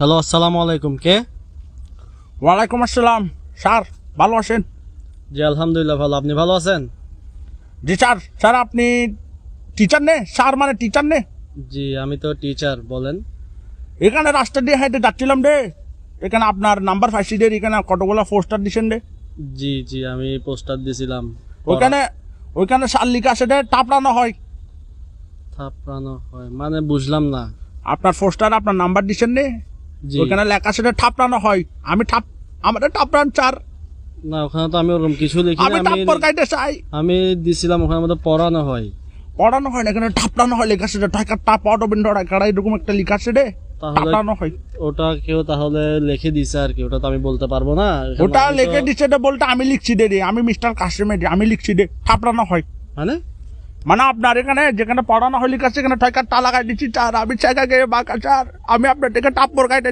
Hello, আসসালামু আলাইকুম। কে? ওয়ালাইকুম আসসালাম। স্যার ভালো আছেন? জি আলহামদুলিল্লাহ ভালো। আপনি ভালো আছেন? জি স্যার। স্যার আপনি টিচার নে? স্যার মানে টিচার নে? জি আমি তো টিচার। বলেন। এখানে রাস্তা দিয়ে হেঁটে যাচ্ছিলাম রে, এখানে আপনার নাম্বার পাইছি রে, এখানে কতগুলো পোস্টার দিছেন রে। জি জি আমি পোস্টার দিছিলাম। ওইখানে স্যার লিখা আছে রে, টাপড়ানো হয়। থাপড়ানো হয় মানে বুঝলাম না। আপনার পোস্টার আপনার নাম্বার দিছেন রে, জি ওইখানে লেখা আছে রে, ঠাপড়ানো হয়। আমাদের টাপড়ান স্যার, না, ওখানে তো আমি ওরকম কিছু লিখিনি। আমি টাপ্পর কাইতে চাই। আমি দিছিলাম ওখানে মধ্যে পড়ানো হয়। পড়ানো হয় না, এখানে ঠাপড়ানো হয় লেখা আছে রে, ঠাকার টাপ অটোবিন্দ টাকা এরকম একটা লেখা আছে রে, তাহলে টাপড়ানো হয়। ওটা কেউ তাহলে লিখে দিছে আর কি, ওটা তো আমি বলতে পারবো না। এখানে ওটা আমি তো- লিখে দিচ্ছে রে বলতে আমি লিখছি রে, আমি মিস্টার কাশিমের আমি লিখছি রে, ঠাপড়ানো হয়। মানে মানে আপনার এখানে যেখানে পড়ানো হয় লিখা আছে, এখানে ঠয়কার টা লাগাই দিচ্ছি স্যার, আমি ছেঁকা গিয়ে বাঁকা স্যার, আমি আপনার থেকে টাপ্পর গাইতে